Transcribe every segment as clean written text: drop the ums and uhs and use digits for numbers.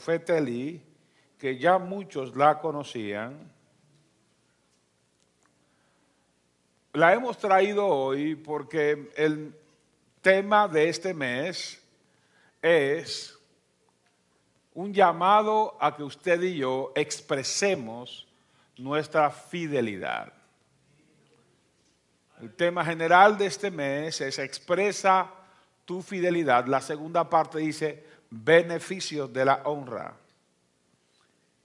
profeta Elí, que ya muchos la conocían. La hemos traído hoy porque el tema de este mes es un llamado a que usted y yo expresemos nuestra fidelidad. El tema general de este mes es expresa tu fidelidad. La segunda parte dice beneficios de la honra.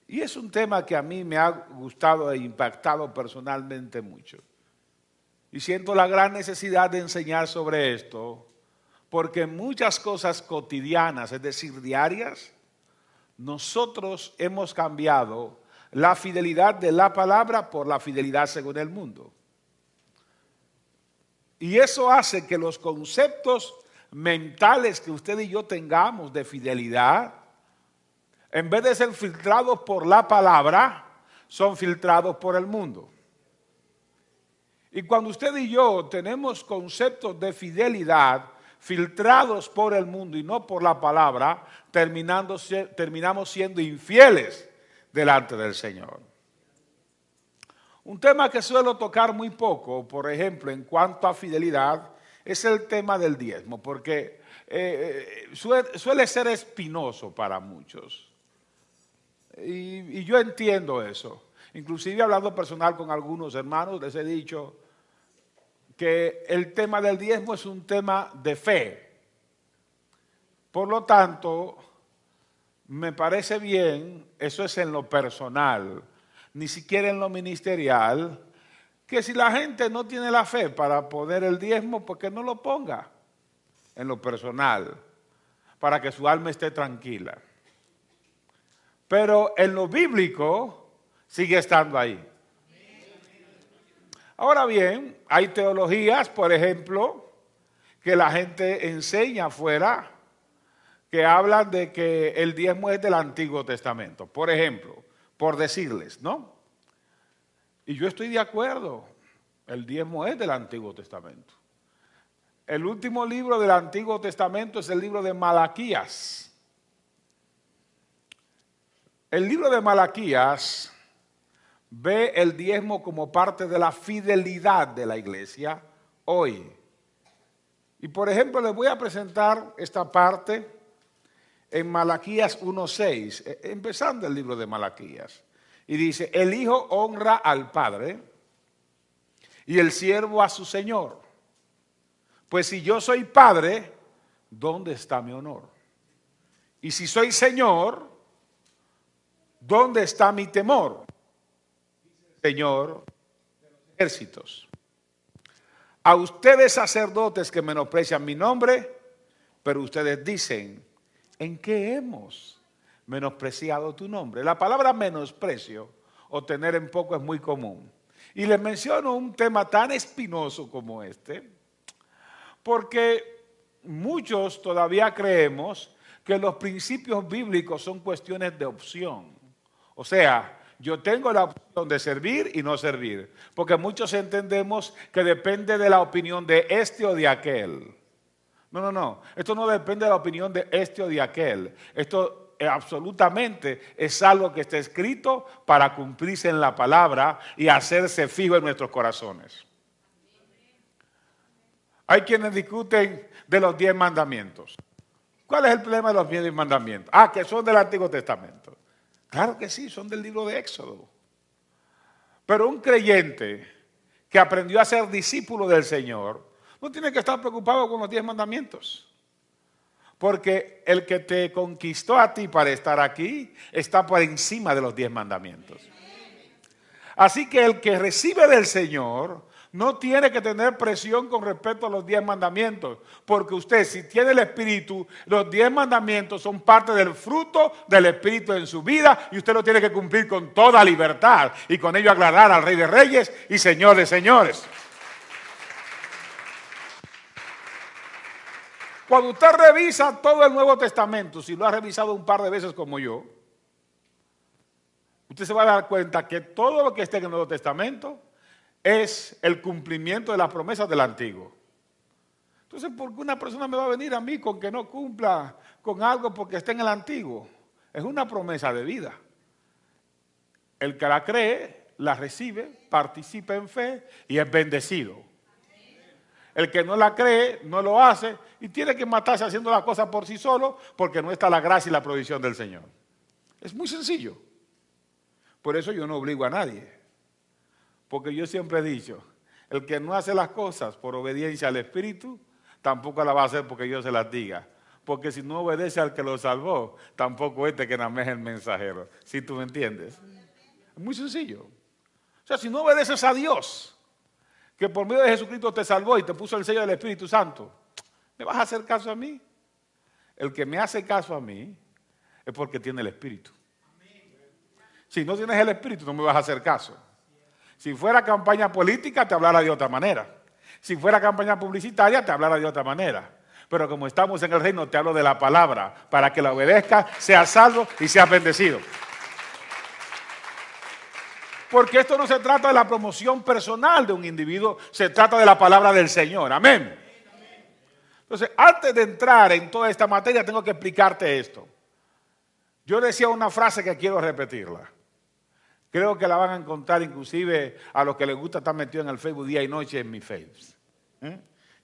Y es un tema que a mí me ha gustado e impactado personalmente mucho. Y siento la gran necesidad de enseñar sobre esto, porque en muchas cosas cotidianas, es decir, diarias, nosotros hemos cambiado la fidelidad de la palabra por la fidelidad según el mundo. Y eso hace que los conceptos mentales que usted y yo tengamos de fidelidad, en vez de ser filtrados por la palabra, son filtrados por el mundo. Y cuando usted y yo tenemos conceptos de fidelidad filtrados por el mundo y no por la palabra, terminamos siendo infieles delante del Señor. Un tema que suelo tocar muy poco, por ejemplo, en cuanto a fidelidad, es el tema del diezmo, porque suele ser espinoso para muchos. Y yo entiendo eso. Inclusive hablando personal con algunos hermanos, les he dicho que el tema del diezmo es un tema de fe. Por lo tanto, me parece bien, eso es en lo personal, ni siquiera en lo ministerial, que si la gente no tiene la fe para poner el diezmo, pues que no lo ponga en lo personal, para que su alma esté tranquila. Pero en lo bíblico sigue estando ahí. Ahora bien, hay teologías, por ejemplo, que la gente enseña afuera, que hablan de que el diezmo es del Antiguo Testamento. Por ejemplo, por decirles, ¿no? Y yo estoy de acuerdo, el diezmo es del Antiguo Testamento. El último libro del Antiguo Testamento es el libro de Malaquías. El libro de Malaquías ve el diezmo como parte de la fidelidad de la iglesia hoy. Y por ejemplo, les voy a presentar esta parte en Malaquías 1:6, empezando el libro de Malaquías. Y dice, el hijo honra al padre y el siervo a su señor. Pues si yo soy padre, ¿dónde está mi honor? Y si soy señor, ¿dónde está mi temor? Señor de los ejércitos. A ustedes sacerdotes que menosprecian mi nombre, pero ustedes dicen, ¿en qué hemos menospreciado tu nombre? La palabra menosprecio o tener en poco es muy común. Y les menciono un tema tan espinoso como este, porque muchos todavía creemos que los principios bíblicos son cuestiones de opción. O sea, yo tengo la opción de servir y no servir, porque muchos entendemos que depende de la opinión de este o de aquel. No, esto no depende de la opinión de este o de aquel. Esto absolutamente es algo que está escrito para cumplirse en la palabra y hacerse fijo en nuestros corazones. Hay quienes discuten de los 10 mandamientos. ¿Cuál es el problema de los 10 mandamientos? Que son del Antiguo Testamento. Claro que sí, son del libro de Éxodo. Pero un creyente que aprendió a ser discípulo del Señor no tiene que estar preocupado con los 10 mandamientos. Porque el que te conquistó a ti para estar aquí está por encima de los 10 mandamientos. Así que el que recibe del Señor no tiene que tener presión con respecto a los 10 mandamientos, porque usted, si tiene el Espíritu, los 10 mandamientos son parte del fruto del Espíritu en su vida y usted lo tiene que cumplir con toda libertad y con ello agradar al Rey de Reyes y Señor de Señores. Cuando usted revisa todo el Nuevo Testamento, si lo ha revisado un par de veces como yo, usted se va a dar cuenta que todo lo que está en el Nuevo Testamento es el cumplimiento de las promesas del Antiguo. Entonces, ¿por qué una persona me va a venir a mí con que no cumpla con algo porque está en el Antiguo? Es una promesa de vida. El que la cree, la recibe, participa en fe y es bendecido. El que no la cree, no lo hace y tiene que matarse haciendo las cosas por sí solo porque no está la gracia y la provisión del Señor. Es muy sencillo. Por eso yo no obligo a nadie. Porque yo siempre he dicho, el que no hace las cosas por obediencia al Espíritu, tampoco la va a hacer porque yo se las diga. Porque si no obedece al que lo salvó, tampoco este que nada más es el mensajero. ¿Sí tú me entiendes? Es muy sencillo. O sea, si no obedeces a Dios, que por medio de Jesucristo te salvó y te puso el sello del Espíritu Santo, ¿me vas a hacer caso a mí? El que me hace caso a mí es porque tiene el Espíritu. Si no tienes el Espíritu, no me vas a hacer caso. Si fuera campaña política, te hablara de otra manera. Si fuera campaña publicitaria, te hablara de otra manera. Pero como estamos en el reino, te hablo de la palabra, para que la obedezcas, seas salvo y seas bendecido. Porque esto no se trata de la promoción personal de un individuo, se trata de la palabra del Señor. Amén. Entonces, antes de entrar en toda esta materia, tengo que explicarte esto. Yo decía una frase que quiero repetirla. Creo que la van a encontrar inclusive a los que les gusta estar metidos en el Facebook día y noche en mi Facebook.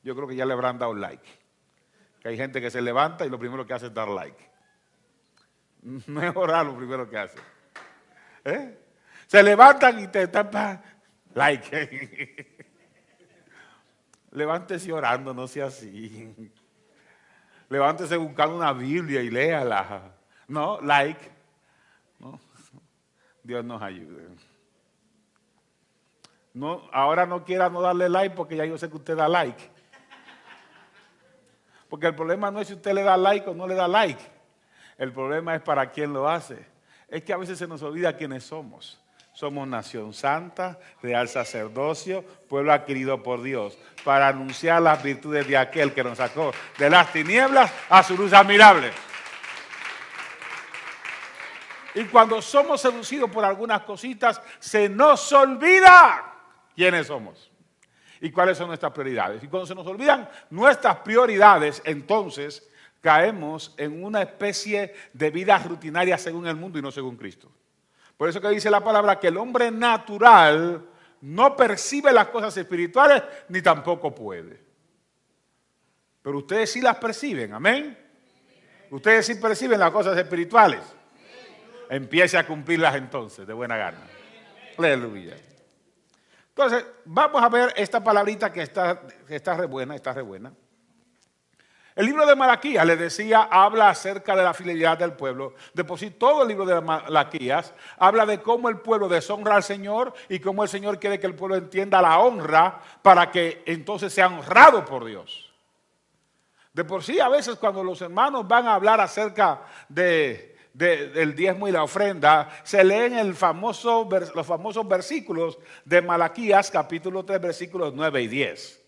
Yo creo que ya le habrán dado like. Que hay gente que se levanta y lo primero que hace es dar like. No es orar lo primero que hace. Se levantan y te tapan like. Levántese orando, no sea así. Levántese buscando una Biblia y léala. No, like. No. Dios nos ayude. No, ahora no quiera no darle like porque ya yo sé que usted da like. Porque el problema no es si usted le da like o no le da like. El problema es para quién lo hace. Es que a veces se nos olvida quiénes somos. Somos nación santa, real sacerdocio, pueblo adquirido por Dios, para anunciar las virtudes de aquel que nos sacó de las tinieblas a su luz admirable. Y cuando somos seducidos por algunas cositas, se nos olvida quiénes somos y cuáles son nuestras prioridades. Y cuando se nos olvidan nuestras prioridades, entonces caemos en una especie de vida rutinaria según el mundo y no según Cristo. Por eso que dice la palabra que el hombre natural no percibe las cosas espirituales ni tampoco puede. Pero ustedes sí las perciben, amén. Ustedes sí perciben las cosas espirituales. Empiece a cumplirlas entonces, de buena gana. Aleluya. Entonces, vamos a ver esta palabrita que está re buena, está re buena. El libro de Malaquías, les decía, habla acerca de la fidelidad del pueblo. De por sí, todo el libro de Malaquías habla de cómo el pueblo deshonra al Señor y cómo el Señor quiere que el pueblo entienda la honra para que entonces sea honrado por Dios. De por sí, a veces cuando los hermanos van a hablar acerca del diezmo y la ofrenda, se leen los famosos versículos de Malaquías, capítulo 3, versículos 9 y 10.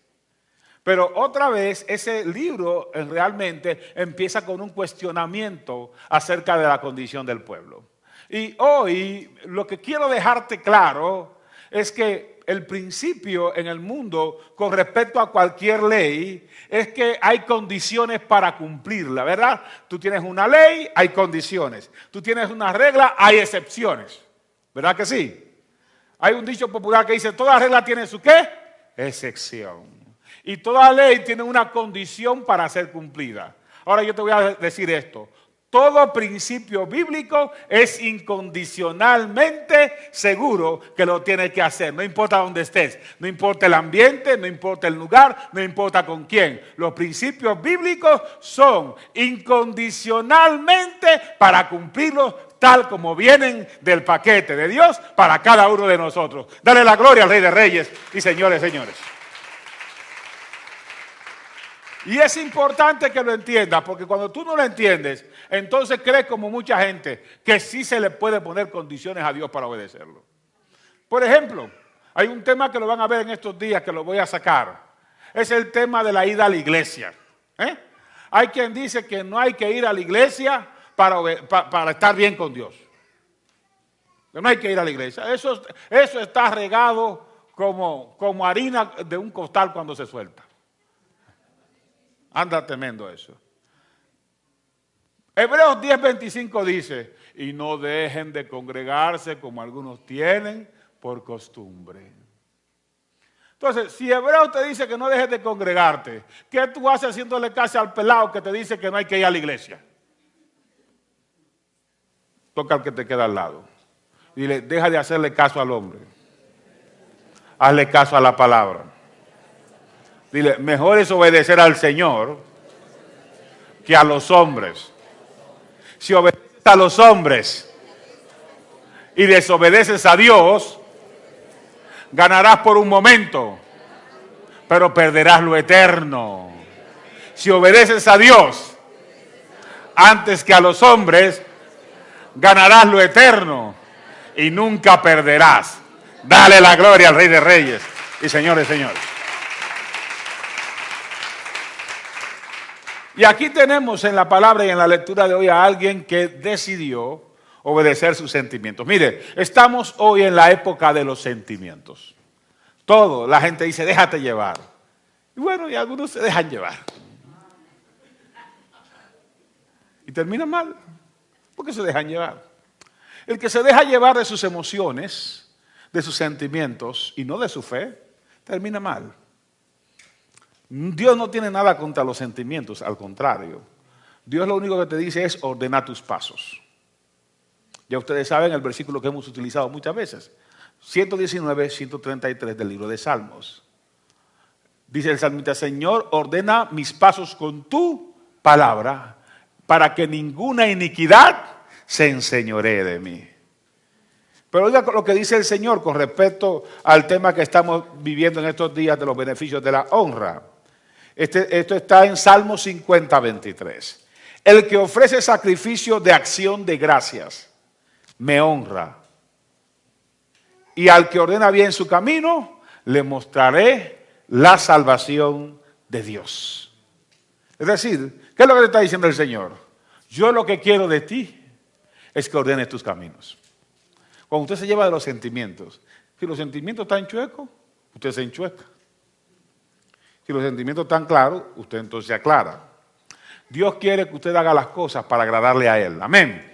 Pero otra vez, ese libro realmente empieza con un cuestionamiento acerca de la condición del pueblo. Y hoy lo que quiero dejarte claro es que el principio en el mundo con respecto a cualquier ley es que hay condiciones para cumplirla, ¿verdad? Tú tienes una ley, hay condiciones. Tú tienes una regla, hay excepciones. ¿Verdad que sí? Hay un dicho popular que dice, toda regla tiene su ¿qué? Excepción. Y toda ley tiene una condición para ser cumplida. Ahora yo te voy a decir esto. Todo principio bíblico es incondicionalmente seguro que lo tienes que hacer. No importa dónde estés, no importa el ambiente, no importa el lugar, no importa con quién. Los principios bíblicos son incondicionalmente para cumplirlos tal como vienen del paquete de Dios para cada uno de nosotros. Dale la gloria al Rey de Reyes y señores. Y es importante que lo entiendas, porque cuando tú no lo entiendes, entonces crees como mucha gente que sí se le puede poner condiciones a Dios para obedecerlo. Por ejemplo, hay un tema que lo van a ver en estos días que lo voy a sacar. Es el tema de la ida a la iglesia. Hay quien dice que no hay que ir a la iglesia para estar bien con Dios. Que no hay que ir a la iglesia. Eso está regado como harina de un costal cuando se suelta. Anda tremendo eso. Hebreos 10:25 dice, y no dejen de congregarse como algunos tienen por costumbre. Entonces, si Hebreos te dice que no dejes de congregarte, ¿qué tú haces haciéndole caso al pelado que te dice que no hay que ir a la iglesia? Toca al que te queda al lado. Dile, deja de hacerle caso al hombre. Hazle caso a la palabra. Dile, mejor es obedecer al Señor que a los hombres. Si obedeces a los hombres y desobedeces a Dios, ganarás por un momento, pero perderás lo eterno. Si obedeces a Dios antes que a los hombres, ganarás lo eterno y nunca perderás. Dale la gloria al Rey de Reyes y Señores, señores. Y aquí tenemos en la palabra y en la lectura de hoy a alguien que decidió obedecer sus sentimientos. Mire, estamos hoy en la época de los sentimientos. Todo, la gente dice, déjate llevar. Y bueno, y algunos se dejan llevar. Y terminan mal, porque se dejan llevar. El que se deja llevar de sus emociones, de sus sentimientos y no de su fe, termina mal. Dios no tiene nada contra los sentimientos, al contrario. Dios lo único que te dice es ordena tus pasos. Ya ustedes saben el versículo que hemos utilizado muchas veces. 119, 133 del libro de Salmos. Dice el salmista, Señor, ordena mis pasos con tu palabra para que ninguna iniquidad se enseñoree de mí. Pero oiga lo que dice el Señor con respecto al tema que estamos viviendo en estos días de los beneficios de la honra. Esto está en Salmo 50, 23. El que ofrece sacrificio de acción de gracias me honra. Y al que ordena bien su camino, le mostraré la salvación de Dios. Es decir, ¿qué es lo que te está diciendo el Señor? Yo lo que quiero de ti es que ordenes tus caminos. Cuando usted se lleva de los sentimientos, si los sentimientos están chuecos, usted se enchueca. Si los sentimientos están claros, usted entonces se aclara. Dios quiere que usted haga las cosas para agradarle a Él. Amén.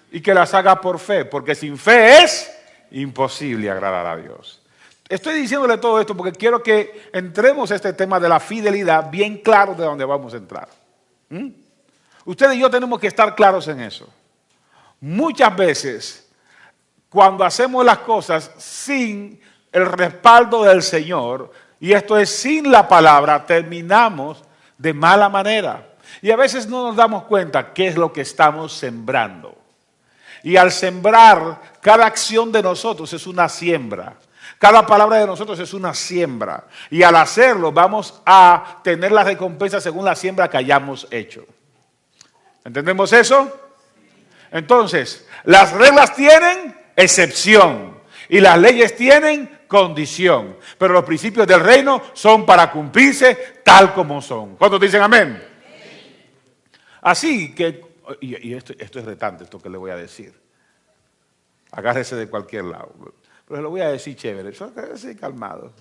Y que las haga por fe, porque sin fe es imposible agradar a Dios. Estoy diciéndole todo esto porque quiero que entremos a este tema de la fidelidad bien claro de dónde vamos a entrar. Usted y yo tenemos que estar claros en eso. Muchas veces, cuando hacemos las cosas sin el respaldo del Señor, y esto es sin la palabra, terminamos de mala manera. Y a veces no nos damos cuenta qué es lo que estamos sembrando. Y al sembrar, cada acción de nosotros es una siembra. Cada palabra de nosotros es una siembra. Y al hacerlo vamos a tener la recompensa según la siembra que hayamos hecho. ¿Entendemos eso? Entonces, las reglas tienen excepción y las leyes tienen condición. Pero los principios del reino son para cumplirse tal como son. ¿Cuántos dicen amén? Así que, y esto es retante, esto que le voy a decir. Agárrese de cualquier lado. Pero se lo voy a decir chévere, así calmado.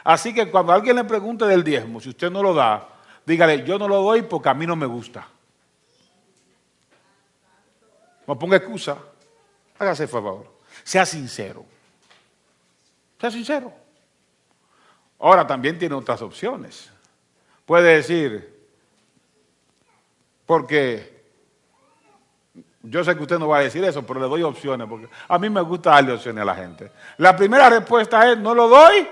Así que cuando alguien le pregunte del diezmo, si usted no lo da, dígale, yo no lo doy porque a mí no me gusta. No ponga excusa. Hágase el favor. Sea sincero. Sea sincero. Ahora también tiene otras opciones. Puede decir, porque yo sé que usted no va a decir eso, pero le doy opciones, porque a mí me gusta darle opciones a la gente. La primera respuesta es, no lo doy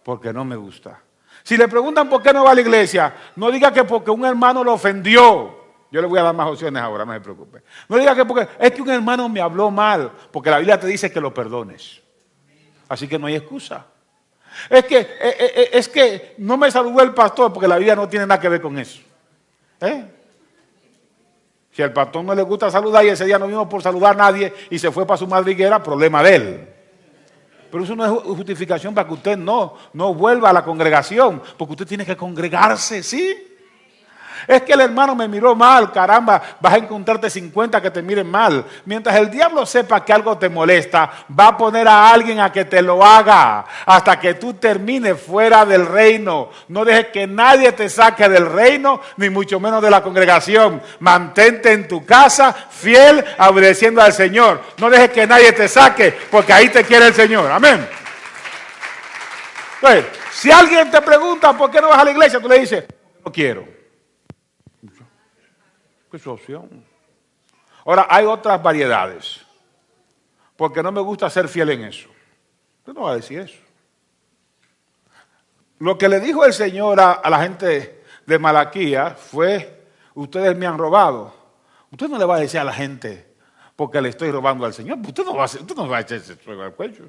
porque no me gusta. Si le preguntan por qué no va a la iglesia, no diga que porque un hermano lo ofendió. Yo le voy a dar más opciones ahora, no se preocupe. No diga que porque es que un hermano me habló mal, porque la Biblia te dice que lo perdones. Así que no hay excusa. Es que no me saludó el pastor, porque la Biblia no tiene nada que ver con eso. Si al pastor no le gusta saludar y ese día no vino por saludar a nadie y se fue para su madriguera, problema de él. Pero eso no es justificación para que usted no vuelva a la congregación, porque usted tiene que congregarse, ¿sí? Es que el hermano me miró mal, caramba, vas a encontrarte 50 que te miren mal. Mientras el diablo sepa que algo te molesta, va a poner a alguien a que te lo haga hasta que tú termines fuera del reino. No dejes que nadie te saque del reino, ni mucho menos de la congregación. Mantente en tu casa, fiel, obedeciendo al Señor. No dejes que nadie te saque, porque ahí te quiere el Señor. Amén. Entonces, si alguien te pregunta por qué no vas a la iglesia, tú le dices, no quiero. ¿Qué es su opción? Ahora, hay otras variedades, porque no me gusta ser fiel en eso. Usted no va a decir eso. Lo que le dijo el Señor a la gente de Malaquías fue, ustedes me han robado. Usted no le va a decir a la gente, porque le estoy robando al Señor. Usted no va a echarse fuego al cuello.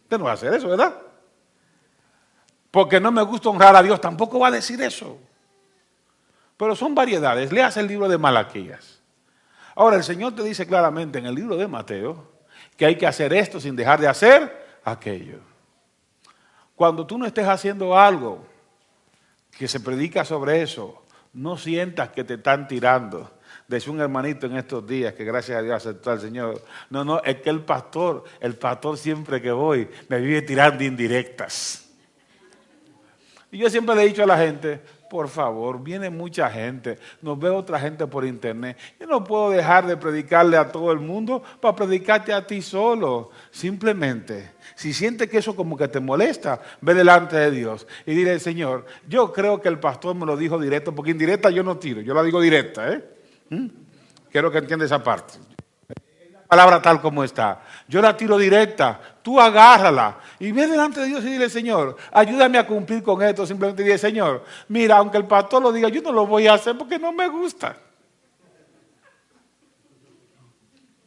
Usted no va a hacer eso, ¿verdad? Porque no me gusta honrar a Dios, tampoco va a decir eso. Pero son variedades. Léase el libro de Malaquías. Ahora, el Señor te dice claramente en el libro de Mateo que hay que hacer esto sin dejar de hacer aquello. Cuando tú no estés haciendo algo que se predica sobre eso, no sientas que te están tirando. Decía un hermanito en estos días que gracias a Dios aceptó al Señor. No, es que el pastor siempre que voy me vive tirando indirectas. Y yo siempre le he dicho a la gente, por favor, viene mucha gente, nos ve otra gente por internet. Yo no puedo dejar de predicarle a todo el mundo para predicarte a ti solo. Simplemente, si sientes que eso como que te molesta, ve delante de Dios y dile, Señor, yo creo que el pastor me lo dijo directo, porque indirecta yo no tiro, yo la digo directa. Quiero que entiendas esa parte. Palabra tal como está. Yo la tiro directa, tú agárrala y ve delante de Dios y dile, Señor, ayúdame a cumplir con esto. Simplemente dile, Señor, mira, aunque el pastor lo diga, yo no lo voy a hacer porque no me gusta.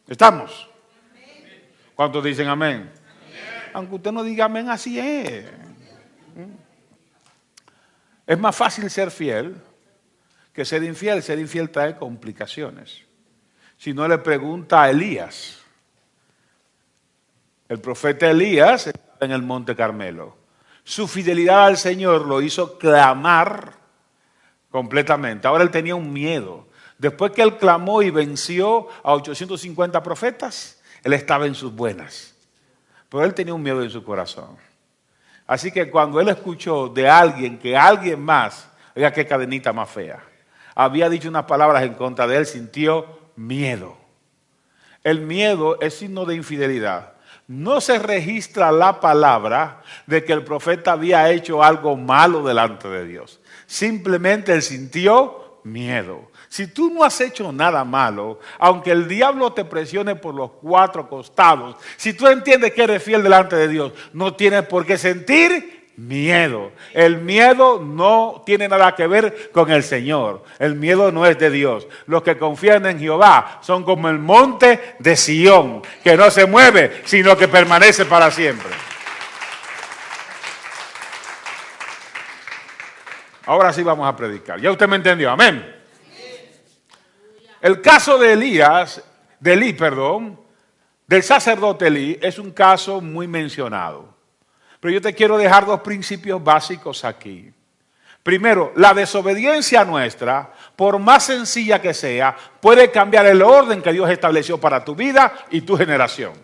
¿Estamos? ¿Cuántos dicen amén? Aunque usted no diga amén, así es. Es más fácil ser fiel que ser infiel. Ser infiel trae complicaciones. Si no, le pregunta a Elías. El profeta Elías estaba en el Monte Carmelo. Su fidelidad al Señor lo hizo clamar completamente. Ahora él tenía un miedo. Después que él clamó y venció a 850 profetas, él estaba en sus buenas. Pero él tenía un miedo en su corazón. Así que cuando él escuchó de alguien que alguien más, oiga qué cadenita más fea, había dicho unas palabras en contra de él, sintió miedo. El miedo es signo de infidelidad. No se registra la palabra de que el profeta había hecho algo malo delante de Dios. Simplemente él sintió miedo. Si tú no has hecho nada malo, aunque el diablo te presione por los cuatro costados, si tú entiendes que eres fiel delante de Dios, no tienes por qué sentir miedo. El miedo no tiene nada que ver con el Señor. El miedo no es de Dios. Los que confían en Jehová son como el monte de Sión, que no se mueve, sino que permanece para siempre. Ahora sí vamos a predicar. Ya usted me entendió. Amén. El caso de del sacerdote Elí, es un caso muy mencionado. Pero yo te quiero dejar dos principios básicos aquí. Primero, la desobediencia nuestra, por más sencilla que sea, puede cambiar el orden que Dios estableció para tu vida y tu generación.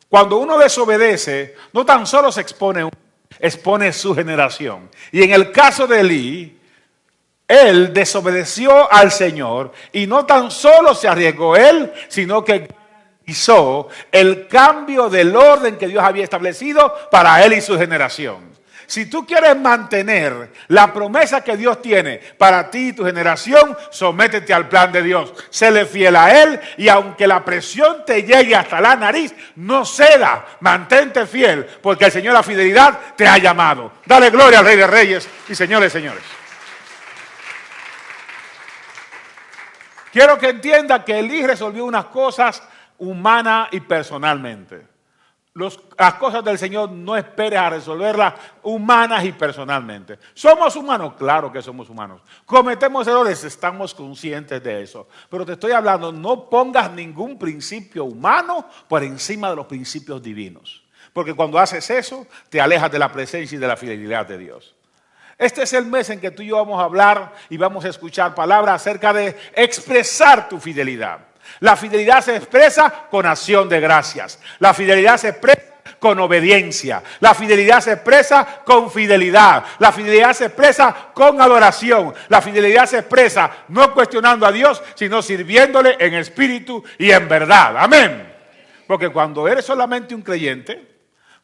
Cuando uno desobedece, no tan solo se expone su generación. Y en el caso de Elí, él desobedeció al Señor y no tan solo se arriesgó él, sino que hizo el cambio del orden que Dios había establecido para él y su generación. Si tú quieres mantener la promesa que Dios tiene para ti y tu generación, sométete al plan de Dios. Séle fiel a Él y aunque la presión te llegue hasta la nariz, no ceda, mantente fiel, porque el Señor, la fidelidad, te ha llamado. Dale gloria al Rey de Reyes y señores. Quiero que entienda que Elí resolvió unas cosas humana y personalmente. Las cosas del Señor no esperes a resolverlas humanas y personalmente. ¿Somos humanos? Claro que somos humanos. ¿Cometemos errores? Estamos conscientes de eso. Pero te estoy hablando, no pongas ningún principio humano por encima de los principios divinos. Porque cuando haces eso, te alejas de la presencia y de la fidelidad de Dios. Este es el mes en que tú y yo vamos a hablar y vamos a escuchar palabras acerca de expresar tu fidelidad. La fidelidad se expresa con acción de gracias. La fidelidad se expresa con obediencia. La fidelidad se expresa con fidelidad. La fidelidad se expresa con adoración. La fidelidad se expresa no cuestionando a Dios, sino sirviéndole en espíritu y en verdad. Amén. Porque cuando eres solamente un creyente,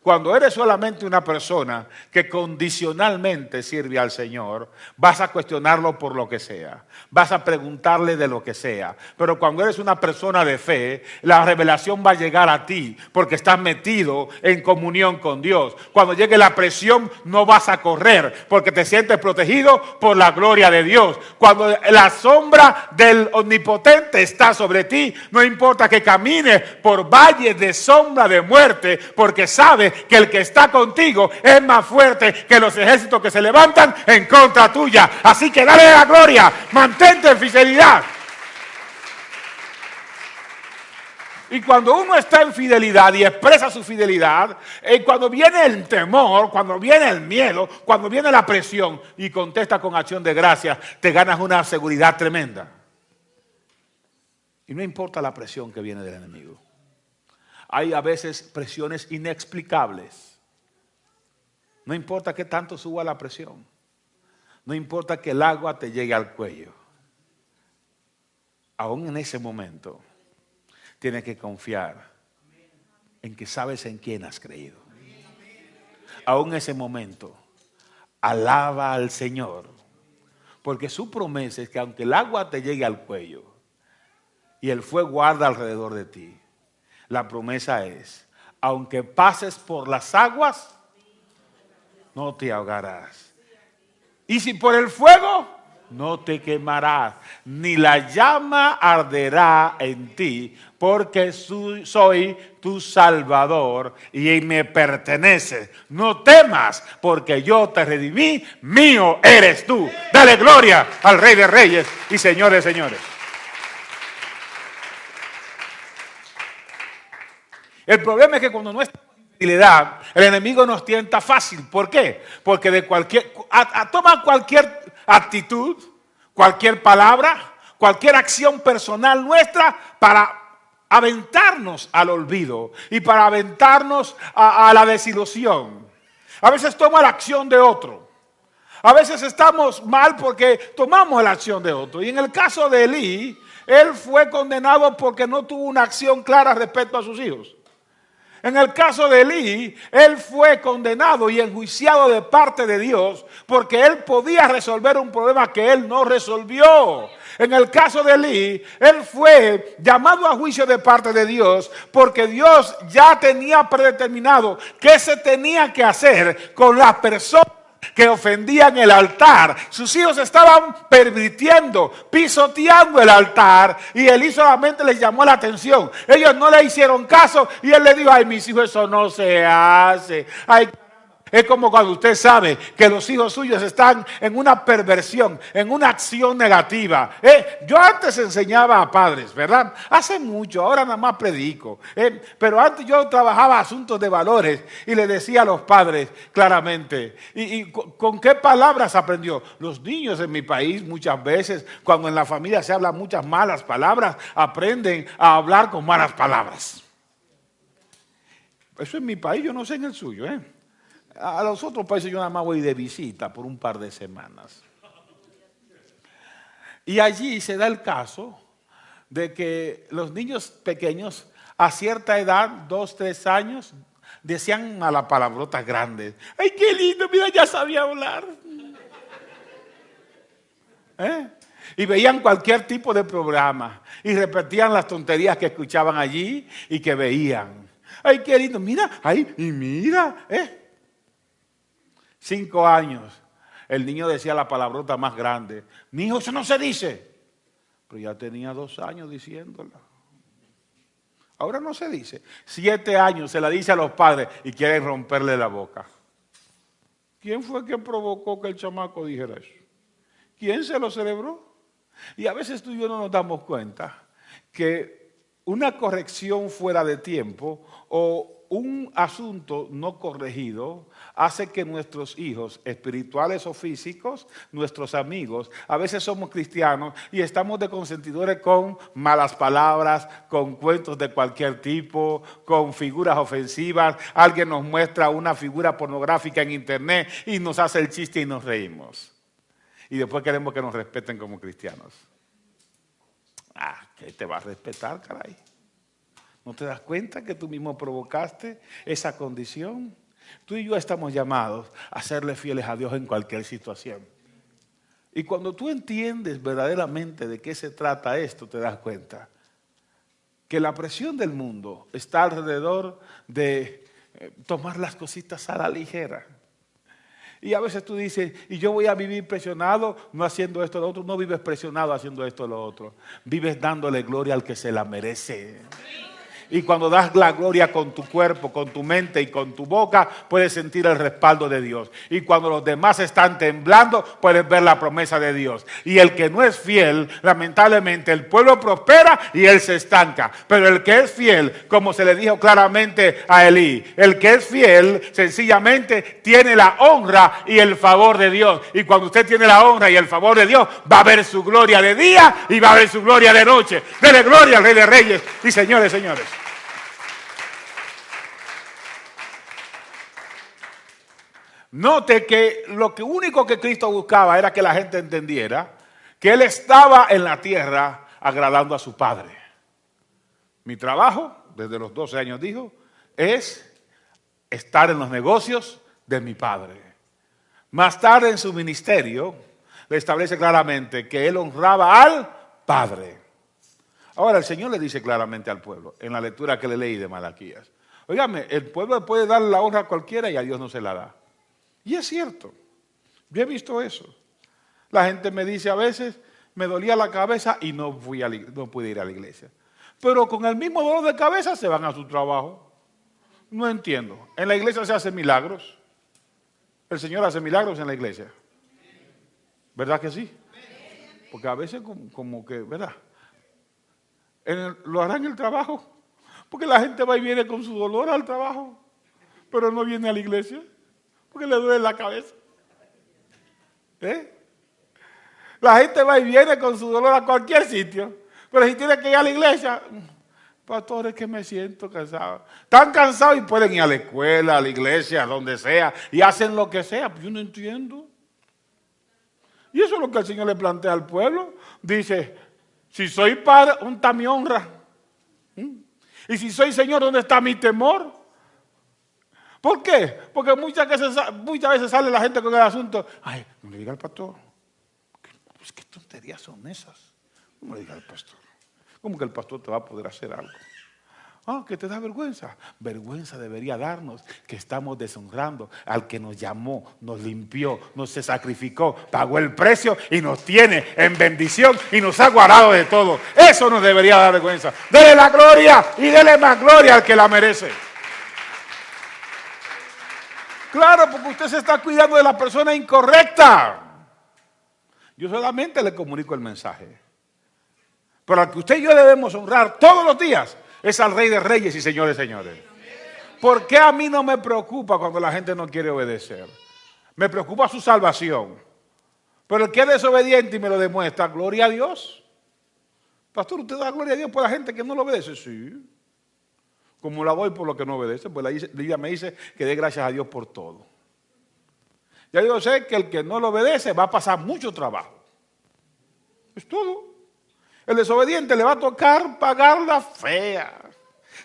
cuando eres solamente una persona que condicionalmente sirve al Señor, vas a cuestionarlo por lo que sea, vas a preguntarle de lo que sea. Pero cuando eres una persona de fe, la revelación va a llegar a ti porque estás metido en comunión con Dios. Cuando llegue la presión no vas a correr porque te sientes protegido por la gloria de Dios. Cuando la sombra del Omnipotente está sobre ti, no importa que camines por valles de sombra de muerte, porque sabes que el que está contigo es más fuerte que los ejércitos que se levantan en contra tuya. Así que dale la gloria, mantente en fidelidad. Y cuando uno está en fidelidad y expresa su fidelidad, cuando viene el temor, cuando viene el miedo, cuando viene la presión y contesta con acción de gracias, te ganas una seguridad tremenda. Y no importa la presión que viene del enemigo. Hay a veces presiones inexplicables. No importa qué tanto suba la presión. No importa que el agua te llegue al cuello. Aún en ese momento, tienes que confiar en que sabes en quién has creído. Aún en ese momento, alaba al Señor. Porque su promesa es que aunque el agua te llegue al cuello y el fuego arda alrededor de ti, la promesa es, aunque pases por las aguas, no te ahogarás. Y si por el fuego, no te quemarás, ni la llama arderá en ti, porque soy tu Salvador y me perteneces. No temas, porque yo te redimí, mío eres tú. Dale gloria al Rey de Reyes y Señor de Señores. El problema es que cuando no estamos en fidelidad, el enemigo nos tienta fácil. ¿Por qué? Porque toma cualquier actitud, cualquier palabra, cualquier acción personal nuestra para aventarnos al olvido y para aventarnos a la desilusión. A veces toma la acción de otro. A veces estamos mal porque tomamos la acción de otro. Y en el caso de Elí, él fue condenado porque no tuvo una acción clara respecto a sus hijos. En el caso de Elí, él fue condenado y enjuiciado de parte de Dios porque él podía resolver un problema que él no resolvió. En el caso de Elí, él fue llamado a juicio de parte de Dios porque Dios ya tenía predeterminado qué se tenía que hacer con las personas que ofendían el altar. Sus hijos estaban pervirtiendo, pisoteando el altar, y Elí solamente les llamó la atención. Ellos no le hicieron caso y él le dijo: ay, mis hijos, eso no se hace. Ay, es como cuando usted sabe que los hijos suyos están en una perversión, en una acción negativa. Yo antes enseñaba a padres, ¿verdad? Hace mucho, ahora nada más predico. Pero antes yo trabajaba asuntos de valores y le decía a los padres claramente. ¿Y con qué palabras aprendió? Los niños en mi país muchas veces, cuando en la familia se hablan muchas malas palabras, aprenden a hablar con malas palabras. Eso en mi país, yo no sé en el suyo, A los otros países yo nada más voy de visita por un par de semanas. Y allí se da el caso de que los niños pequeños a cierta edad, 2, 3 años, decían a las palabrotas grandes. ¡Ay, qué lindo! Mira, ya sabía hablar. Y veían cualquier tipo de programa y repetían las tonterías que escuchaban allí y que veían. ¡Ay, qué lindo! Mira, ¡ay, y mira! 5 años, el niño decía la palabrota más grande. Mi hijo, eso no se dice. Pero ya tenía 2 años diciéndola. Ahora no se dice. 7 años se la dice a los padres y quieren romperle la boca. ¿Quién fue que provocó que el chamaco dijera eso? ¿Quién se lo celebró? Y a veces tú y yo no nos damos cuenta que una corrección fuera de tiempo o un asunto no corregido hace que nuestros hijos espirituales o físicos, nuestros amigos, a veces somos cristianos y estamos de consentidores con malas palabras, con cuentos de cualquier tipo, con figuras ofensivas. Alguien nos muestra una figura pornográfica en internet y nos hace el chiste y nos reímos. Y después queremos que nos respeten como cristianos. ¿Qué te va a respetar, caray? ¿No te das cuenta que tú mismo provocaste esa condición? Tú y yo estamos llamados a serle fieles a Dios en cualquier situación. Y cuando tú entiendes verdaderamente de qué se trata esto, te das cuenta que la presión del mundo está alrededor de tomar las cositas a la ligera. Y a veces tú dices, y yo voy a vivir presionado no haciendo esto o lo otro. No vives presionado haciendo esto o lo otro. Vives dándole gloria al que se la merece. Y cuando das la gloria con tu cuerpo, con tu mente y con tu boca, puedes sentir el respaldo de Dios. Y cuando los demás están temblando, puedes ver la promesa de Dios. Y el que no es fiel, lamentablemente, el pueblo prospera y él se estanca. Pero el que es fiel, como se le dijo claramente a Elí, el que es fiel, sencillamente, tiene la honra y el favor de Dios. Y cuando usted tiene la honra y el favor de Dios, va a ver su gloria de día y va a ver su gloria de noche. Dele gloria al Rey de Reyes y señores. Note que lo único que Cristo buscaba era que la gente entendiera que Él estaba en la tierra agradando a su Padre. Mi trabajo, desde los 12 años dijo, es estar en los negocios de mi Padre. Más tarde en su ministerio le establece claramente que Él honraba al Padre. Ahora el Señor le dice claramente al pueblo, en la lectura que le leí de Malaquías, óigame, el pueblo puede darle la honra a cualquiera y a Dios no se la da. Y es cierto, yo he visto eso. La gente me dice a veces, me dolía la cabeza y no pude ir a la iglesia. Pero con el mismo dolor de cabeza se van a su trabajo. No entiendo. En la iglesia se hacen milagros. El Señor hace milagros en la iglesia. ¿Verdad que sí? Porque a veces como que, ¿verdad? Lo harán en el trabajo. Porque la gente va y viene con su dolor al trabajo. Pero no viene a la iglesia. Porque le duele la cabeza. La gente va y viene con su dolor a cualquier sitio. Pero si tiene que ir a la iglesia, pastor, es que me siento cansado. Están cansados y pueden ir a la escuela, a la iglesia, a donde sea, y hacen lo que sea. Yo no entiendo. Y eso es lo que el Señor le plantea al pueblo. Dice, si soy padre, ¿dónde está mi honra? Y si soy Señor, ¿dónde está mi temor? ¿Por qué? Porque muchas veces sale la gente con el asunto, ay, no le diga al pastor, pues qué tonterías son esas. No le diga al pastor. ¿Cómo que el pastor te va a poder hacer algo? Que te da vergüenza. Vergüenza debería darnos que estamos deshonrando al que nos llamó, nos limpió, nos se sacrificó, pagó el precio y nos tiene en bendición y nos ha guardado de todo. Eso nos debería dar vergüenza. Dele la gloria y dele más gloria al que la merece. Claro, porque usted se está cuidando de la persona incorrecta. Yo solamente le comunico el mensaje. Pero al que usted y yo debemos honrar todos los días es al Rey de Reyes y Señores. ¿Por qué a mí no me preocupa cuando la gente no quiere obedecer? Me preocupa su salvación. Pero el que es desobediente y me lo demuestra, gloria a Dios. Pastor, ¿usted da gloria a Dios por la gente que no lo obedece? Sí. Como la doy por lo que no obedece, pues la Biblia me dice que dé gracias a Dios por todo. Ya yo sé que el que no lo obedece va a pasar mucho trabajo. Es todo. El desobediente le va a tocar pagar la fea,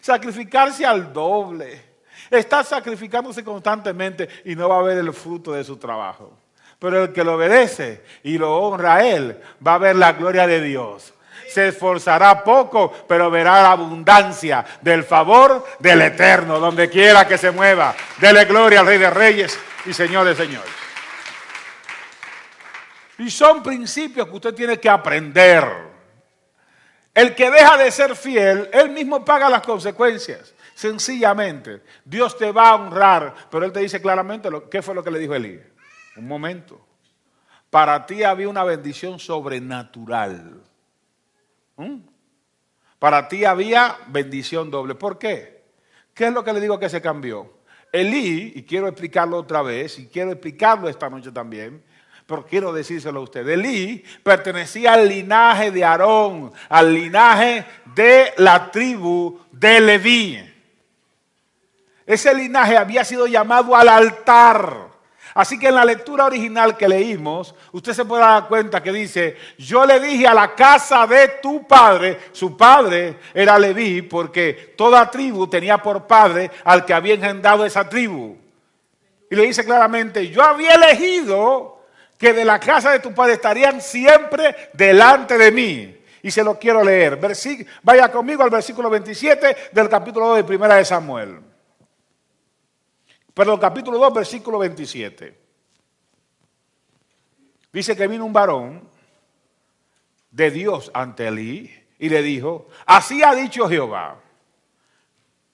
sacrificarse al doble, estar sacrificándose constantemente y no va a ver el fruto de su trabajo. Pero el que lo obedece y lo honra a Él va a ver la gloria de Dios. Se esforzará poco, pero verá la abundancia del favor del Eterno, donde quiera que se mueva. Dele gloria al Rey de Reyes y Señores. Y son principios que usted tiene que aprender. El que deja de ser fiel, él mismo paga las consecuencias. Sencillamente, Dios te va a honrar, pero Él te dice claramente qué fue lo que le dijo Elí. Un momento. Para ti había una bendición sobrenatural. Para ti había bendición doble. ¿Por qué? ¿Qué es lo que le digo que se cambió? Elí, y quiero explicarlo otra vez, y quiero explicarlo esta noche también, pero quiero decírselo a usted. Elí pertenecía al linaje de Aarón, al linaje de la tribu de Leví. Ese linaje había sido llamado al altar. Así que en la lectura original que leímos, usted se puede dar cuenta que dice, yo le dije a la casa de tu padre, su padre era Leví, porque toda tribu tenía por padre al que había engendrado esa tribu. Y le dice claramente, yo había elegido que de la casa de tu padre estarían siempre delante de mí. Y se lo quiero leer. Vaya conmigo al versículo 27 del capítulo 2 de Primera de Samuel. Perdón, capítulo 2, versículo 27. Dice que vino un varón de Dios ante Elí y le dijo, así ha dicho Jehová,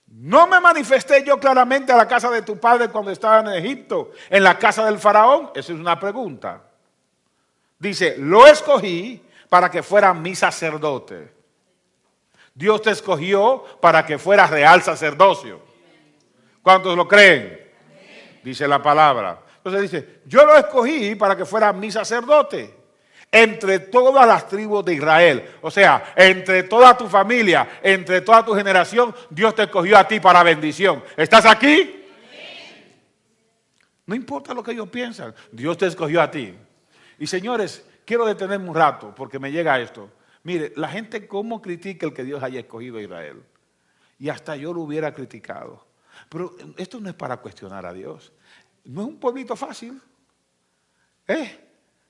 ¿no me manifesté yo claramente a la casa de tu padre cuando estaba en Egipto, en la casa del faraón? Esa es una pregunta. Dice, lo escogí para que fuera mi sacerdote. Dios te escogió para que fueras real sacerdocio. ¿Cuántos lo creen? Dice la palabra. Entonces dice, yo lo escogí para que fuera mi sacerdote entre todas las tribus de Israel. O sea, entre toda tu familia, entre toda tu generación, Dios te escogió a ti para bendición. ¿Estás aquí? No importa lo que ellos piensan, Dios te escogió a ti. Y señores, quiero detenerme un rato porque me llega esto. Mire, la gente cómo critica el que Dios haya escogido a Israel. Y hasta yo lo hubiera criticado. Pero esto no es para cuestionar a Dios. No es un pueblito fácil.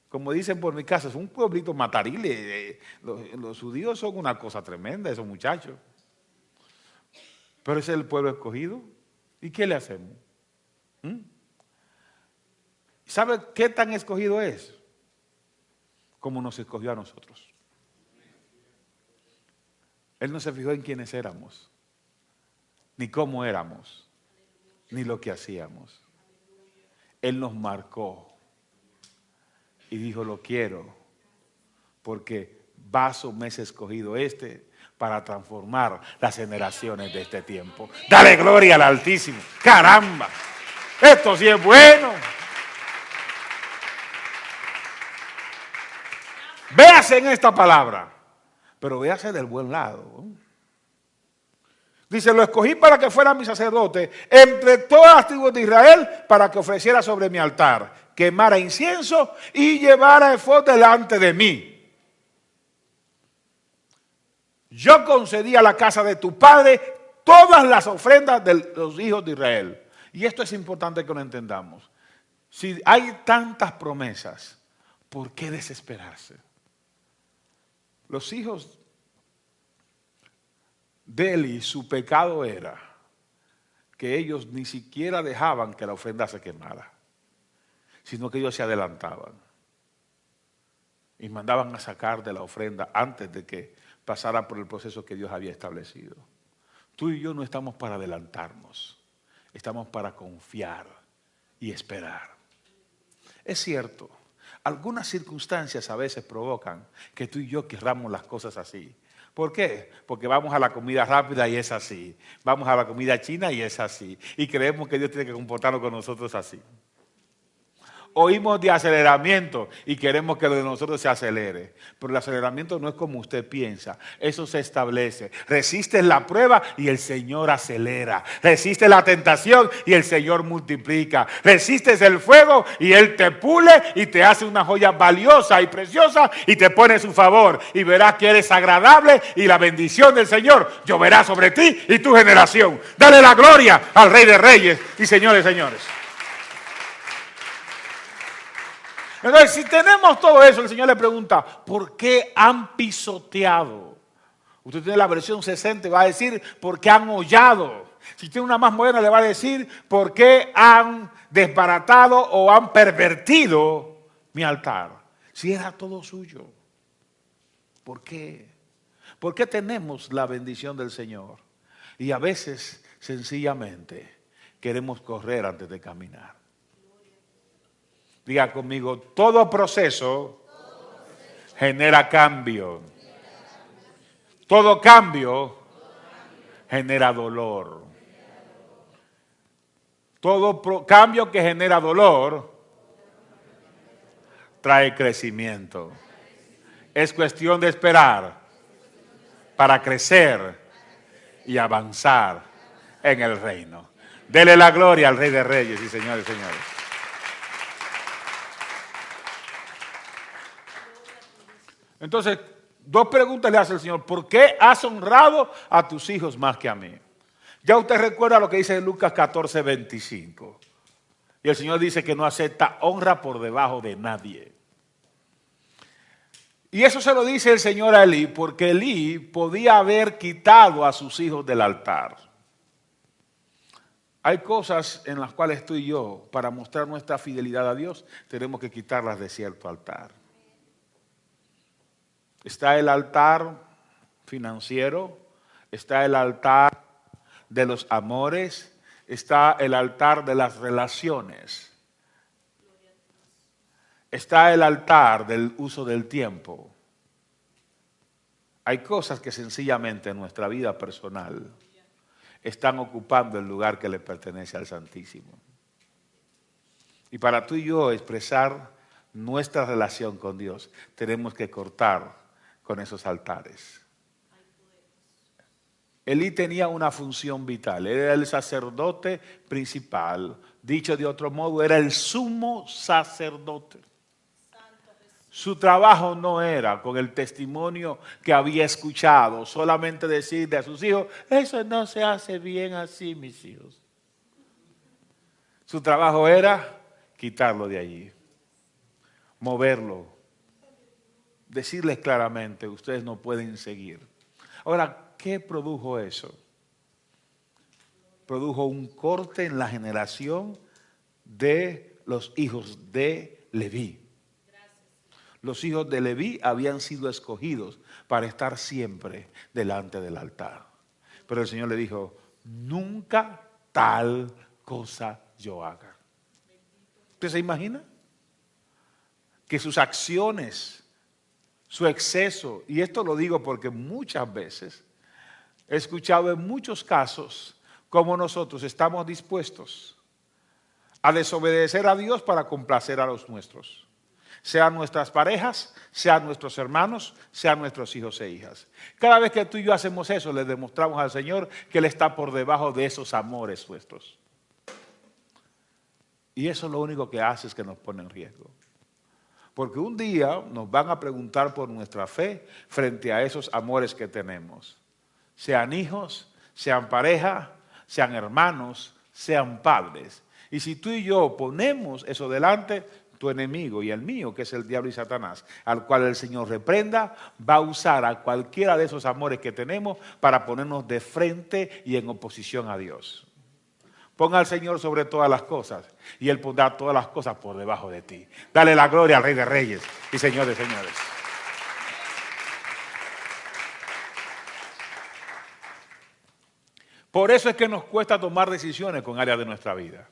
Como dicen por mi casa, es un pueblito matarile. Los judíos son una cosa tremenda, esos muchachos. Pero ese es el pueblo escogido. ¿Y qué le hacemos? ¿Sabe qué tan escogido es? Como nos escogió a nosotros. Él no se fijó en quiénes éramos, ni cómo éramos, ni lo que hacíamos. Él nos marcó y dijo, lo quiero, porque vaso me es escogido para transformar las generaciones de este tiempo. Dale gloria al Altísimo. ¡Caramba! Esto sí es bueno. Véase en esta palabra, pero véase del buen lado. Dice, lo escogí para que fuera mi sacerdote entre todas las tribus de Israel para que ofreciera sobre mi altar, quemara incienso y llevara efod delante de mí. Yo concedí a la casa de tu padre todas las ofrendas de los hijos de Israel. Y esto es importante que lo entendamos. Si hay tantas promesas, ¿por qué desesperarse? Los hijos de Eli, su pecado era que ellos ni siquiera dejaban que la ofrenda se quemara, sino que ellos se adelantaban y mandaban a sacar de la ofrenda antes de que pasara por el proceso que Dios había establecido. Tú y yo no estamos para adelantarnos, estamos para confiar y esperar. Es cierto, algunas circunstancias a veces provocan que tú y yo querramos las cosas así. ¿Por qué? Porque vamos a la comida rápida y es así. Vamos a la comida china y es así. Y creemos que Dios tiene que comportarnos con nosotros así. Oímos de aceleramiento y queremos que lo de nosotros se acelere. Pero el aceleramiento no es como usted piensa. Eso se establece. Resistes la prueba y el Señor acelera. Resistes la tentación y el Señor multiplica. Resistes el fuego y Él te pule y te hace una joya valiosa y preciosa y te pone su favor. Y verás que eres agradable y la bendición del Señor lloverá sobre ti y tu generación. Dale la gloria al Rey de Reyes y Señores, señores. Entonces, si tenemos todo eso, el Señor le pregunta, ¿por qué han pisoteado? Usted tiene la versión 60 y va a decir, ¿por qué han hollado? Si tiene una más moderna, le va a decir, ¿por qué han desbaratado o han pervertido mi altar? Si era todo suyo. ¿Por qué? ¿Por qué tenemos la bendición del Señor? Y a veces, sencillamente, queremos correr antes de caminar. Diga conmigo, todo proceso genera cambio. Todo cambio genera dolor. Todo cambio que genera dolor trae crecimiento. Es cuestión de esperar para crecer y avanzar en el reino. Dele la gloria al Rey de Reyes y señores, señores. Entonces, dos preguntas le hace el Señor. ¿Por qué has honrado a tus hijos más que a mí? Ya usted recuerda lo que dice en Lucas 14, 25. Y el Señor dice que no acepta honra por debajo de nadie. Y eso se lo dice el Señor a Elí, porque Elí podía haber quitado a sus hijos del altar. Hay cosas en las cuales tú y yo, para mostrar nuestra fidelidad a Dios, tenemos que quitarlas de cierto altar. Está el altar financiero, está el altar de los amores, está el altar de las relaciones, está el altar del uso del tiempo. Hay cosas que sencillamente en nuestra vida personal están ocupando el lugar que le pertenece al Santísimo. Y para tú y yo expresar nuestra relación con Dios, tenemos que cortar con esos altares. Elí tenía una función vital, era el sacerdote principal, dicho de otro modo, era el sumo sacerdote. Su trabajo no era, con el testimonio que había escuchado, solamente decirle a sus hijos, eso no se hace bien así, mis hijos. Su trabajo era quitarlo de allí, moverlo, decirles claramente, ustedes no pueden seguir. Ahora, ¿qué produjo eso? Produjo un corte en la generación de los hijos de Leví. Los hijos de Leví habían sido escogidos para estar siempre delante del altar. Pero el Señor le dijo, nunca tal cosa yo haga. ¿Usted se imagina? Que sus acciones, su exceso, y esto lo digo porque muchas veces he escuchado en muchos casos cómo nosotros estamos dispuestos a desobedecer a Dios para complacer a los nuestros. Sean nuestras parejas, sean nuestros hermanos, sean nuestros hijos e hijas. Cada vez que tú y yo hacemos eso, le demostramos al Señor que Él está por debajo de esos amores nuestros. Y eso lo único que hace es que nos pone en riesgo. Porque un día nos van a preguntar por nuestra fe frente a esos amores que tenemos. Sean hijos, sean pareja, sean hermanos, sean padres. Y si tú y yo ponemos eso delante, tu enemigo y el mío, que es el diablo y Satanás, al cual el Señor reprenda, va a usar a cualquiera de esos amores que tenemos para ponernos de frente y en oposición a Dios. Ponga al Señor sobre todas las cosas y Él pondrá todas las cosas por debajo de ti. Dale la gloria al Rey de Reyes y Señor de Señores. Por eso es que nos cuesta tomar decisiones con áreas de nuestra vida,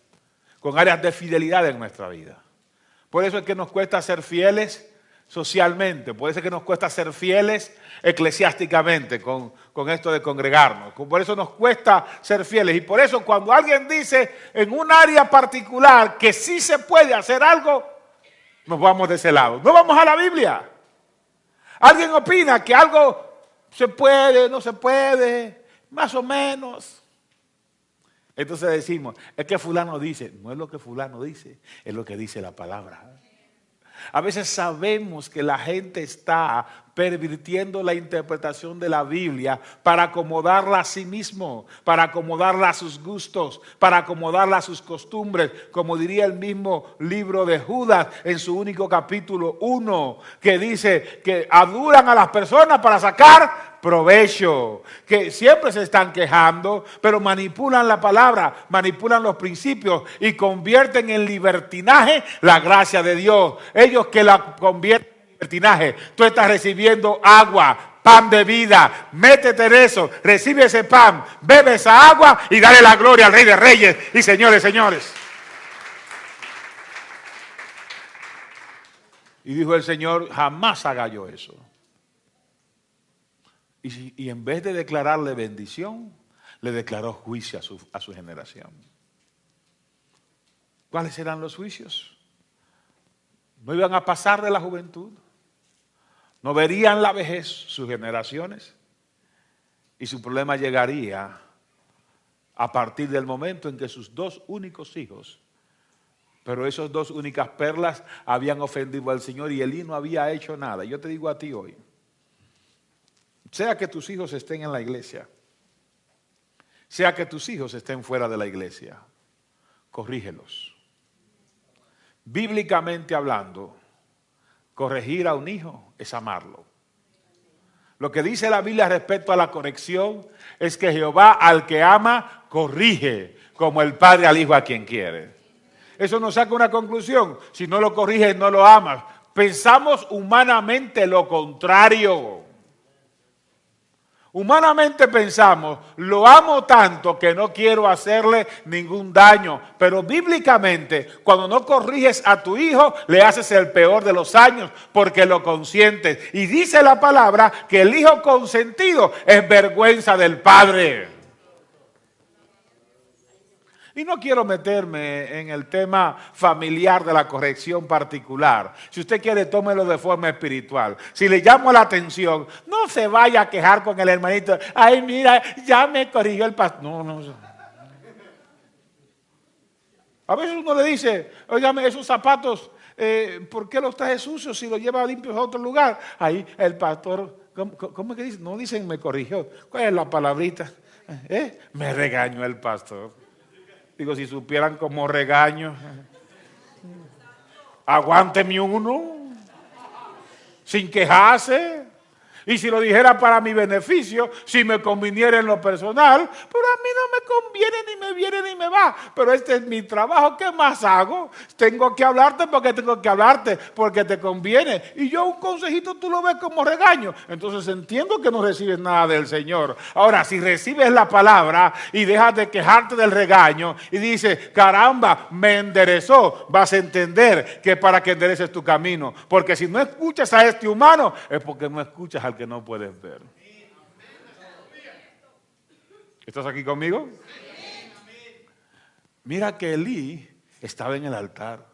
con áreas de fidelidad en nuestra vida. Por eso es que nos cuesta ser fieles socialmente, por eso es que nos cuesta ser fieles eclesiásticamente con esto de congregarnos. Por eso nos cuesta ser fieles y por eso cuando alguien dice en un área particular que sí se puede hacer algo, nos vamos de ese lado. No vamos a la Biblia. Alguien opina que algo se puede, no se puede, más o menos. Entonces decimos, es que fulano dice, no es lo que fulano dice, es lo que dice la palabra. A veces sabemos que la gente está pervirtiendo la interpretación de la Biblia para acomodarla a sí mismo, para acomodarla a sus gustos, para acomodarla a sus costumbres, como diría el mismo libro de Judas en su único capítulo 1, que dice que adulan a las personas para sacar provecho, que siempre se están quejando, pero manipulan la palabra, manipulan los principios y convierten en libertinaje la gracia de Dios. Ellos que la convierten en libertinaje, tú estás recibiendo agua, pan de vida, métete en eso, recibe ese pan, bebe esa agua y dale la gloria al Rey de Reyes y Señores, señores. Y dijo el Señor, jamás haga yo eso. Y en vez de declararle bendición, le declaró juicio a su generación. ¿Cuáles eran los juicios? No iban a pasar de la juventud. No verían la vejez sus generaciones. Y su problema llegaría a partir del momento en que sus dos únicos hijos, pero esos dos únicas perlas, habían ofendido al Señor y Elí no había hecho nada. Yo te digo a ti hoy, sea que tus hijos estén en la iglesia, sea que tus hijos estén fuera de la iglesia, corrígelos. Bíblicamente hablando, corregir a un hijo es amarlo. Lo que dice la Biblia respecto a la corrección es que Jehová al que ama, corrige, como el padre al hijo a quien quiere. Eso nos saca una conclusión. Si no lo corriges, no lo amas. Pensamos humanamente lo contrario. Humanamente pensamos, lo amo tanto que no quiero hacerle ningún daño. Pero bíblicamente, cuando no corriges a tu hijo, le haces el peor de los años porque lo consientes. Y dice la palabra que el hijo consentido es vergüenza del padre. Y no quiero meterme en el tema familiar de la corrección particular. Si usted quiere, tómelo de forma espiritual. Si le llamo la atención, no se vaya a quejar con el hermanito. Ay, mira, ya me corrigió el pastor. No. A veces uno le dice, óigame, esos zapatos, ¿por qué los traje sucios si los lleva limpios a otro lugar? Ahí el pastor, ¿cómo es que dice? No dicen me corrigió. ¿Cuál es la palabrita? Me regañó el pastor. Digo, si supieran cómo regaño. Aguánteme uno, sin quejarse. Y si lo dijera para mi beneficio, si me conviniera en lo personal, pero a mí no me conviene, ni me viene, ni me va. Pero este es mi trabajo, ¿qué más hago? Tengo que hablarte porque tengo que hablarte, porque te conviene. Y yo un consejito tú lo ves como regaño. Entonces entiendo que no recibes nada del Señor. Ahora, si recibes la palabra y dejas de quejarte del regaño y dices, caramba, me enderezó, vas a entender que para que endereces tu camino. Porque si no escuchas a este humano, es porque no escuchas al que no puedes ver. ¿Estás aquí conmigo? Mira que Elí estaba en el altar,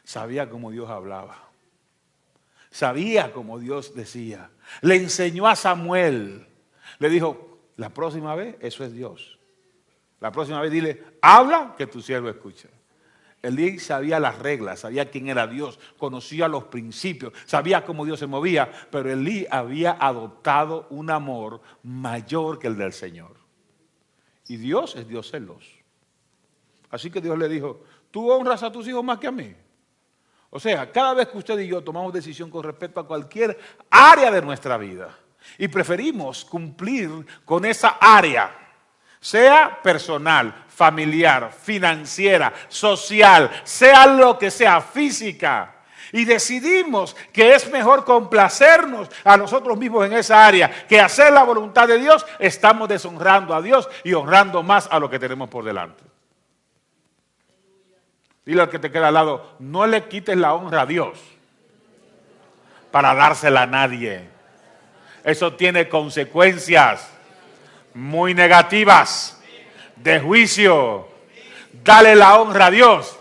sabía cómo Dios hablaba, sabía cómo Dios decía, le enseñó a Samuel, le dijo, la próxima vez eso es Dios, la próxima vez dile, habla que tu siervo escuche. Elí sabía las reglas, sabía quién era Dios, conocía los principios, sabía cómo Dios se movía, pero Elí había adoptado un amor mayor que el del Señor. Y Dios es Dios celoso. Así que Dios le dijo, ¿tú honras a tus hijos más que a mí? O sea, cada vez que usted y yo tomamos decisión con respecto a cualquier área de nuestra vida y preferimos cumplir con esa área, sea personal, familiar, financiera, social, sea lo que sea, física, y decidimos que es mejor complacernos a nosotros mismos en esa área que hacer la voluntad de Dios, estamos deshonrando a Dios y honrando más a lo que tenemos por delante. Dile al que te queda al lado, no le quites la honra a Dios para dársela a nadie. Eso tiene consecuencias muy negativas, de juicio. Dale la honra a Dios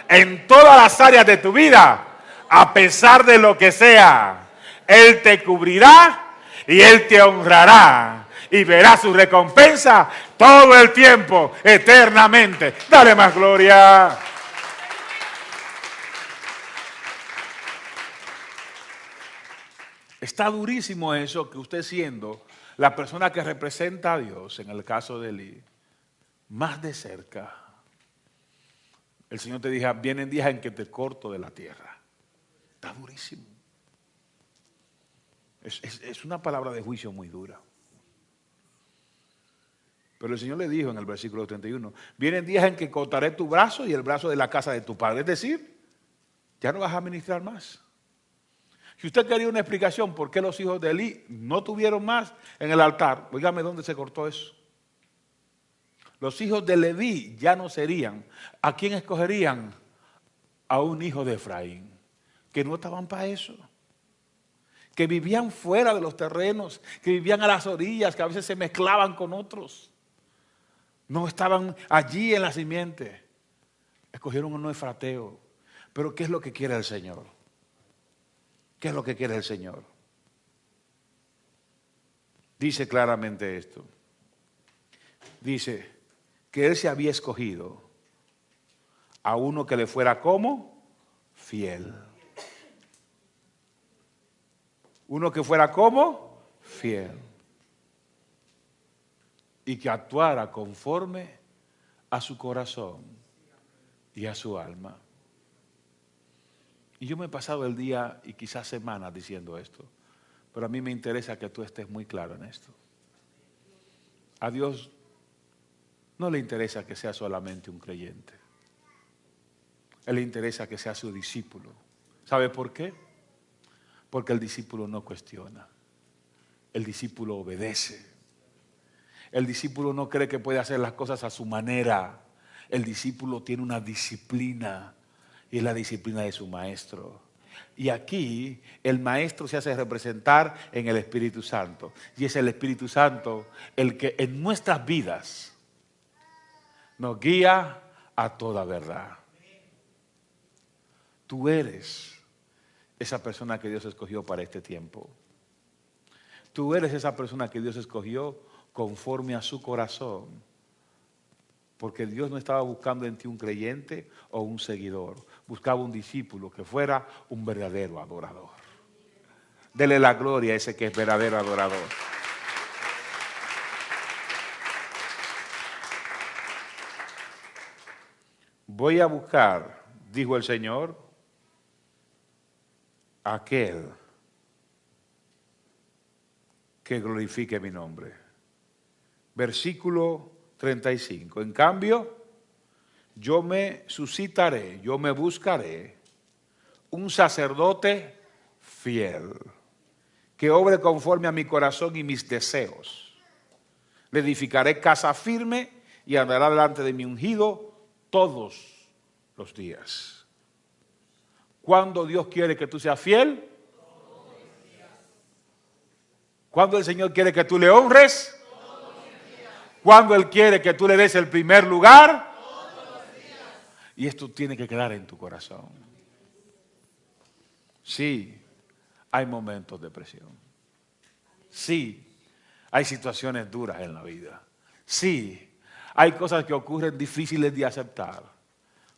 en todas las áreas de tu vida, a pesar de lo que sea. Él te cubrirá y Él te honrará y verás su recompensa todo el tiempo, eternamente. Dale más gloria. Está durísimo eso, que usted siendo la persona que representa a Dios, en el caso de Elí, más de cerca, el Señor te diga, vienen días en que te corto de la tierra. Está durísimo. Es una palabra de juicio muy dura. Pero el Señor le dijo en el versículo 31, vienen días en que cortaré tu brazo y el brazo de la casa de tu padre. Es decir, ya no vas a ministrar más. Si usted quería una explicación por qué los hijos de Elí no tuvieron más en el altar, dígame dónde se cortó eso. Los hijos de Leví ya no serían. ¿A quién escogerían? A un hijo de Efraín, que no estaban para eso. que vivían fuera de los terrenos, que vivían a las orillas, que a veces se mezclaban con otros. No estaban allí en la simiente. Escogieron un efrateo. Pero ¿qué es lo que quiere el Señor? ¿Qué es lo que quiere el Señor? Dice claramente esto. Dice que Él se había escogido a uno que le fuera como fiel. Uno que fuera como fiel. Y que actuara conforme a su corazón y a su alma. Y yo me he pasado el día y quizás semanas diciendo esto, pero a mí me interesa que tú estés muy claro en esto. A Dios no le interesa que sea solamente un creyente. A Él le interesa que sea su discípulo. ¿Sabe por qué? Porque el discípulo no cuestiona. El discípulo obedece. El discípulo no cree que puede hacer las cosas a su manera. El discípulo tiene una disciplina y es la disciplina de su maestro. Y aquí el maestro se hace representar en el Espíritu Santo. Y es el Espíritu Santo el que en nuestras vidas nos guía a toda verdad. Tú eres esa persona que Dios escogió para este tiempo. Tú eres esa persona que Dios escogió conforme a su corazón. Porque Dios no estaba buscando en ti un creyente o un seguidor. Buscaba un discípulo que fuera un verdadero adorador. Dele la gloria a ese que es verdadero adorador. Voy a buscar, dijo el Señor, aquel que glorifique mi nombre. Versículo 35. En cambio, yo me suscitaré, yo me buscaré un sacerdote fiel, que obre conforme a mi corazón y mis deseos. Le edificaré casa firme y andará delante de mi ungido todos los días. ¿Cuándo Dios quiere que tú seas fiel? ¿Cuándo el Señor quiere que tú le honres? ¿Cuándo Él quiere que tú le des el primer lugar? Y esto tiene que quedar en tu corazón. Sí, hay momentos de presión. Sí, hay situaciones duras en la vida. Sí, hay cosas que ocurren difíciles de aceptar.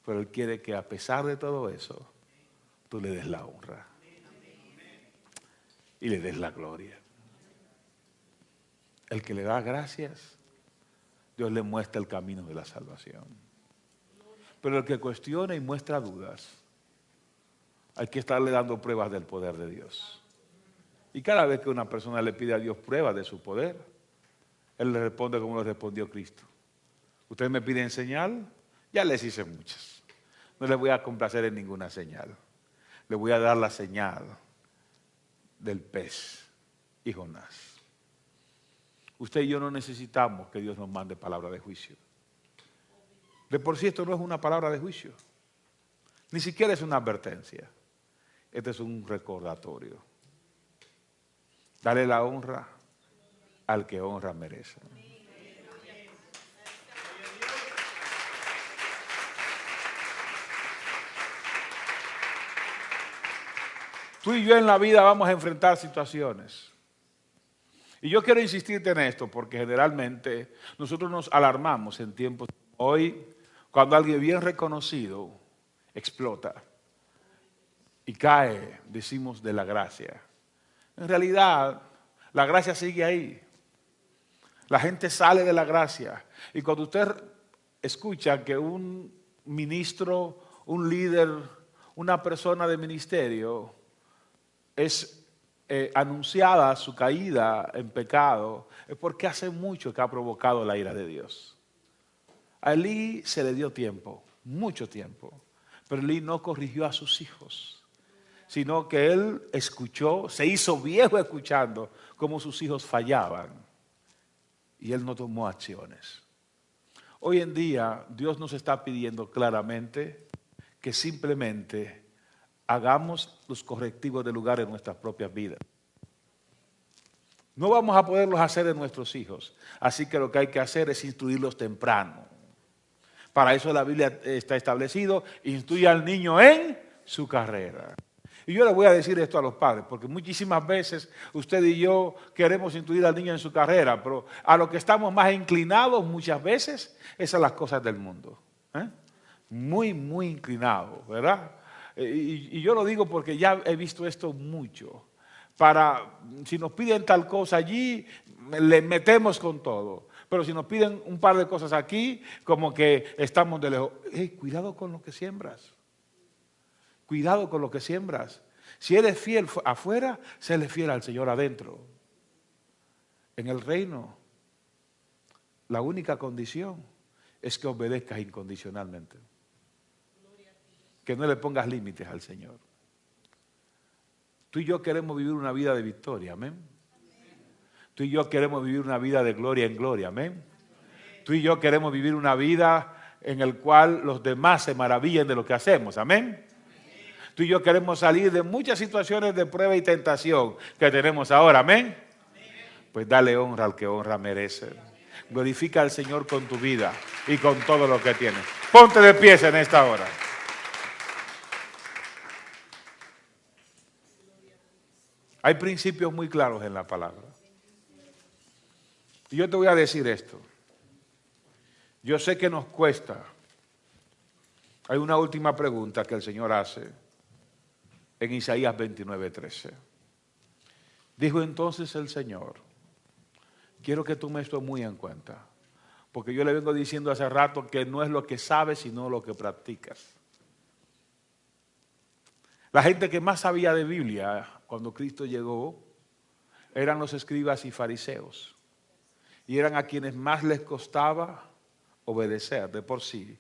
Pero Él quiere que a pesar de todo eso, tú le des la honra. Y le des la gloria. El que le da gracias, Dios le muestra el camino de la salvación. Pero el que cuestiona y muestra dudas, hay que estarle dando pruebas del poder de Dios. Y cada vez que una persona le pide a Dios pruebas de su poder, Él le responde como le respondió Cristo. Ustedes me piden señal, ya les hice muchas. No les voy a complacer en ninguna señal. Les voy a dar la señal del pez y Jonás. Usted y yo no necesitamos que Dios nos mande palabra de juicio. De por sí esto no es una palabra de juicio. Ni siquiera es una advertencia. Este es un recordatorio. Dale la honra al que honra merece. Tú y yo en la vida vamos a enfrentar situaciones. Y yo quiero insistirte en esto porque generalmente nosotros nos alarmamos en tiempos como hoy cuando alguien bien reconocido explota y cae, decimos, de la gracia. En realidad, la gracia sigue ahí. La gente sale de la gracia. Y cuando usted escucha que un ministro, un líder, una persona de ministerio es anunciada su caída en pecado, es porque hace mucho que ha provocado la ira de Dios. A Elí se le dio tiempo, mucho tiempo, pero Elí no corrigió a sus hijos, sino que él escuchó, se hizo viejo escuchando cómo sus hijos fallaban y él no tomó acciones. Hoy en día Dios nos está pidiendo claramente que simplemente hagamos los correctivos de lugar en nuestras propias vidas. No vamos a poderlos hacer de nuestros hijos. Así que lo que hay que hacer es instruirlos temprano. Para eso la Biblia está establecido, instruye al niño en su carrera. Y yo le voy a decir esto a los padres, porque muchísimas veces usted y yo queremos instruir al niño en su carrera, pero a lo que estamos más inclinados muchas veces es a las cosas del mundo. Muy, muy inclinados, ¿verdad? Y yo lo digo porque ya he visto esto mucho. Si nos piden tal cosa allí, le metemos con todo. Pero si nos piden un par de cosas aquí, como que estamos de lejos. Cuidado con lo que siembras. Cuidado con lo que siembras. Si eres fiel afuera, séle fiel al Señor adentro. En el reino, la única condición es que obedezcas incondicionalmente. Que no le pongas límites al Señor. Tú y yo queremos vivir una vida de victoria, amén. Tú y yo queremos vivir una vida de gloria en gloria, amén. Tú y yo queremos vivir una vida en la cual los demás se maravillen de lo que hacemos, amén. Tú y yo queremos salir de muchas situaciones de prueba y tentación que tenemos ahora, amén. Pues dale honra al que honra merece. Glorifica al Señor con tu vida y con todo lo que tienes. Ponte de pies en esta hora. Hay principios muy claros en la palabra. Y yo te voy a decir esto. Yo sé que nos cuesta. Hay una última pregunta que el Señor hace en Isaías 29:13. Dijo entonces el Señor, quiero que tome esto muy en cuenta, porque yo le vengo diciendo hace rato que no es lo que sabes, sino lo que practicas. La gente que más sabía de Biblia cuando Cristo llegó eran los escribas y fariseos. Y eran a quienes más les costaba obedecer de por sí